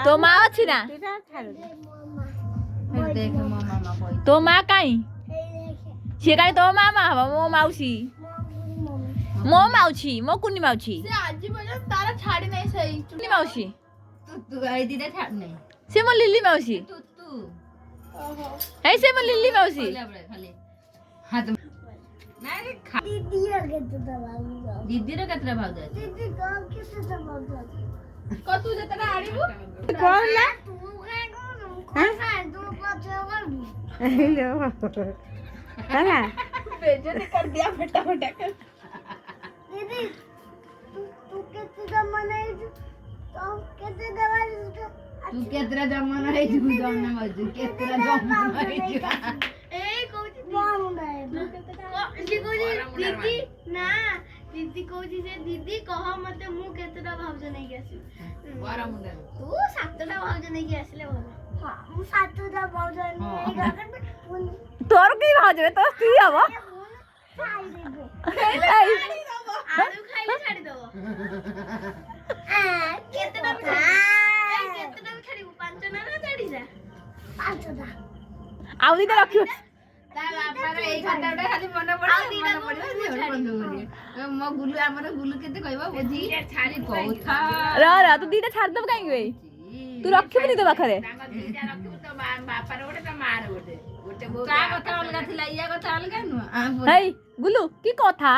ତୋ ମା ଅଛି ନା ତୋ ମା କାଇଁ ସିଏ କାଇଁ ତୋ ମାମା ହବ ମୋ ମାଉସୀ ମୋ ମାଉସୀ ମୋ କୁନି ମାଉସୀ ଆଜି ପର୍ଯ୍ୟନ୍ତ ତାର ଛାଡି ନାହିଁ ସେଇ କୁନି ମାଉସୀ ଛାଡୁନାହିଁ ସେ ମୋ ଲିଲି ମାଉସୀ ହେଇ ସେ ମୋ ଲିଲି ମାଉସୀ ଦିଦିର କେତେଟା ଭାଉଜ ଅଛି ତୁ ଯେତେଟା ଆଣିବୁ ହେଲା बेइज्जती कर दिया फटा फटा कर दीदी तू कितने जमा नहीं तो कितने दवा तू केतरा जमा नहीं तू जमा मजू केतरा जमा नहीं ए कोची बम नहीं इसी कोची दीदी ना दीदी कोची से दीदी कह मते मु केतरा भावज नहीं गेसी बरा मुंडा तू सातटा भावज नहीं गेसले बोल हां मु सातटा भावज नहीं गगन तोर की भाज तो स्त्री हबो आलू खाइले छाड़ी दबो केतटा भी छाड़ीबू पांच ना छाड़ी जा पांचटा आउ दीदा रखियो ता बापार एई कथाटा खाली मन पड़े बंद करिए मो गुलु हमर गुलु केते कहबो बुझी छाड़ी कोथा रा तू दीदा छाड़ दब काई गई तू रखिबो नी तो पाखरे दीदा रखिबो तो बापार गोटे तो मार गोटे गोटे का कथा अलगा थिला या कथा अलगा नु हेई गुलु की कथा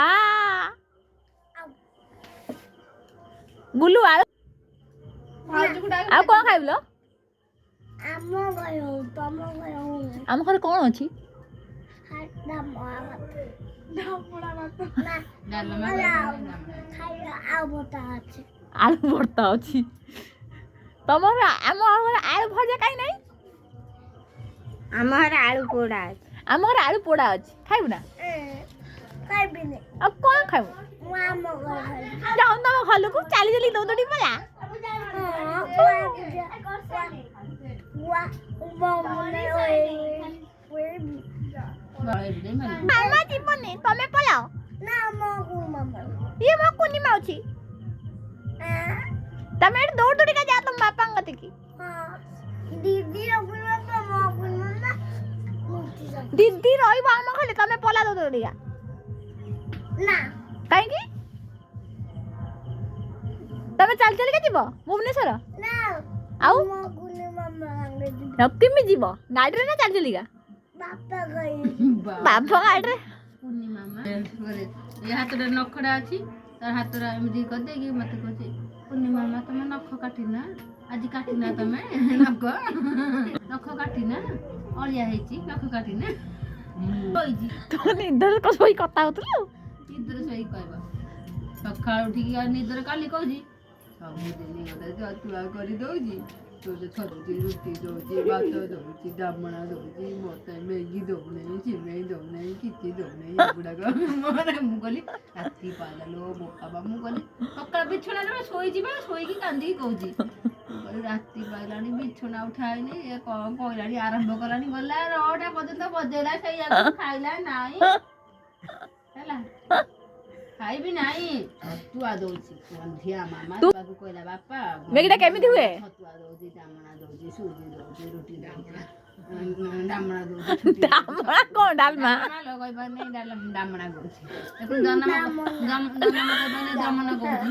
गुलु आ कोन खाइबलो ଆମ ଗयो ତମ ଗयो ଆମ ଘରେ कोन अछि आलू भर्ता अछि तमर आम घरे आलू भजा काई नाही ଆମ ଘରେ ଆଳୁ ପୋଡା ଅଛି ଆମ ଘରେ ଆଳୁ ପୋଡା ଅଛି ଖାଇବୁ ନା ଖାଇବିନି ଆଉ କଣ ଖାଇବୁ ମୁଁ ଆମ ଘରେ ଯାଉ ତମ ଘରକୁ ଚାଲି ଚାଲି ଦୌଡି ପଳା ମାମା ଯିବନି ତମେ ପଳାଅ ନା ମାମା ଇଏ ମୋ କୁନି ମାଉସୀ ତମେ ଏଠି ଦୌଡିକା ଯାଅ ତମ ବାପାଙ୍କ କତିକି दीदी ଦିଦି ରହିବ ଆମ ଘରେ ତମେ ପଳା ଦୌଡିକା ना କାହିଁକି ତମେ ଚାଲି ଚାଲିକା ଯିବ ଭୁବନେଶ୍ୱର ना ଆଉ मामा କେମିତି ଯିବ ଗାଡିରେ ନା ଚାଲି ଚାଲିକା बापा गई ବାପ ଗାଡିରେ ପୁନି ମାମା ଏ ହାତଟା ନଖଟା ଅଛି ତାର ହାତଟା ଏମିତି କରିଦେଇକି ମତେ କହୁଛି ପୁନି ମାମା ତମେ ନଖ କାଟିନା ଆଜି କାଟିନା ତମେ ନଖ କାଟିନା ଅଳିଆ ହେଇଛି ନଖ କାଟିନା କହିଛି ତୋ ନିଦରେ ଶୋଇ କଥା ହଉଥିଲୁ ନିଦରେ ଶୋଇ କହିବ ସକାଳୁ ଉଠିକି ନିଦରେ କାଲି କହୁଛି ସବୁଦିନ ଗୋଟେ ଜତୁଆ କରି ଦଉଛି ତୋତେ ଥରୁଛି ରୁଟି ଦଉଛି ଭାତ ଦଉଛି ଡାମଣା ଦଉଛି ମତେ ମ୍ୟାଗି ଦଉନାହିଁ ସିମେଇ ଦଉନାହିଁ କିଛି ଦଉନାହିଁ ଏଗୁଡାକ ମୁଁ କହିଲି ରାତି ପାଇଲାଲୋ ବୋକା ମୁଁ କହିଲି ସକାଳ ବିଛଣାରେ ଶୋଇଯିବା ଶୋଇକି କାନ୍ଦିକି କହୁଛି ମୁଁ କହିଲି ରାତି ପାଇଲାଣି ବିଛଣା ଉଠାଇନି ଏ କଣ କହିଲାଣି ଆରମ୍ଭ କଲାଣି ଗଲା 9ଟା ପର୍ଯ୍ୟନ୍ତ ବଜେଇଲା ସେଇଆକୁ ଖାଇଲା ନାହିଁ ହେଲା ଖାଇବି ନାହିଁ ଛତୁଆ ଦଉଛି ସନ୍ଧ୍ୟା ମାମା ବାପାକୁ କହିଲା ବାପା ମ୍ୟାଗିଟା କେମିତି ହୁଏ ଛତୁଆ ଦଉଛି ଡାମଣା ଦଉଛି ସୁଜି ଦଉଛି ରୁଟି ଦଉଛି ଡାମଣା ଦଉଛି ଡାମଣା କଣ ଡାଲମା କହିପାରୁନି ଡାମଣା ଦଉଛି ଜନ୍ମ କହୁଛି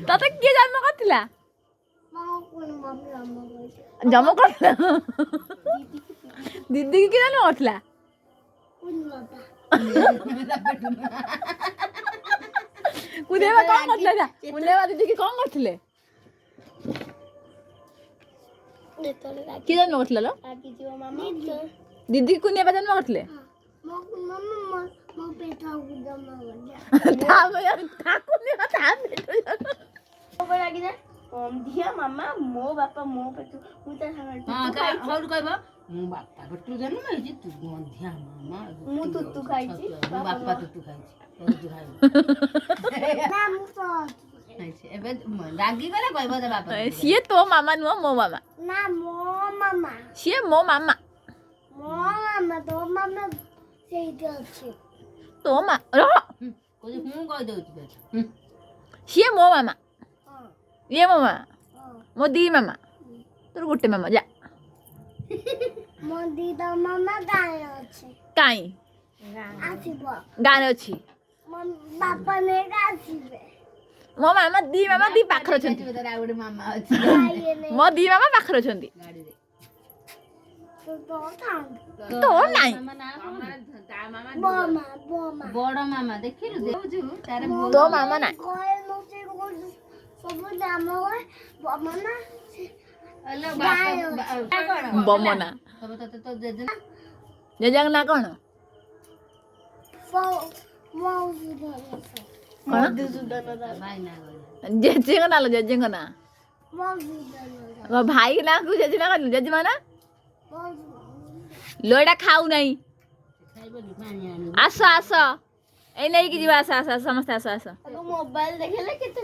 ତତେ କିଏ ଜନ୍ମ କରିଥିଲା ଜନ୍ମ କରିଥିଲା ଦିଦି କି କିଏ ଜନ୍ମ କରିଥିଲା କୁଦେବା କଣ କରିଥିଲା କୁଦେବା ଦିଦି କି କଣ କରିଥିଲେ କିଏ ଜନ୍ମ କରିଥିଲା ଲୋ ଦିଦି କୁନିଆ ଜନ୍ମ କରିଥିଲେ ମାମା ମୋ ବାପା ମୋ ପେଟ ମୁଁ ତା କହିବ ମୁଁ ବାପା ପେଟରୁ ଜନ୍ମ ହେଇଛି ତୁ ଗନ୍ଧିଆ ମାମା ମୁଁ ତୁତୁ ଖାଇଛି ମୋ ବାପା ତୁତୁ ଖାଇଛି ଏବେ ରାଗି ଗଲେ କହିବ ତା ବାପା ସିଏ ତୋ ମାମା ନୁହଁ ମୋ ମାମା ନା ମୋ ମାମା ସିଏ ମୋ ମାମା ତୋ ମାମା ସେଇଠି ଅଛି ତୋ ମା ରହ ମୁଁ କହିଦଉଛି ସିଏ ମୋ ମାମା ଇଏ ମୋ ମାମା ମୋ ଦି ମାମା ତୋର ଗୋଟେ ମାମା ଯା ମୋ ଦିଟା ମାମା ଗାଁରେ ଅଛି କାଇଁ ଆସିବ ଗାଁରେ ଅଛି ମୋ ବାପା ନେଇକି ଆସିବେ ମୋ ମାମା ଦି ପାଖରେ ଅଛନ୍ତି ତାର ଆଉ ଗୋଟେ ମାମା ଅଛି ଗାଈ ନେଇ ମୋ ଦି ମାମା ପାଖରେ ଅଛନ୍ତି ଗାଡିରେ ତୋ ଥାନ୍ତି ତୋର ନାଇଁ ମାମା ନା ତା ମାମା ବୋମା ବୋମା ବଡ ମାମା ଦେଖିଲୁ ଦେଖୁଛୁ ତାର ତୋ ମାମା ନାଇଁ କଏ ନଉଛି ସବୁ ଦାମ କଏ ବୋମା ନା ବମନା ତମେ ତତେ ତ ଜେଜେ ଜେଜେଙ୍କ ନାଁ କଣ ମାଉସୀ କଣ ଭାଇ ନା କହିଲା ଜେଜେଙ୍କ ନାଁ ଲୋ ଜେଜେଙ୍କ ନାଁ ମାଉସୀ ମୋ ଭାଇ ନାଁ କୁ ଜେଜେ ନା କହିଲୁ ଜେଜେମା ନା ଲୋ ଏଇଟା ଖାଉ ନାହିଁ ଖାଇବନି ପାଣି ଆଣିବୁ ଆସ ଏଇ ନେଇକି ଯିବା ଆସ ସମସ୍ତେ ଆସ ମୋବାଇଲ ଦେଖିଲେ କେତେ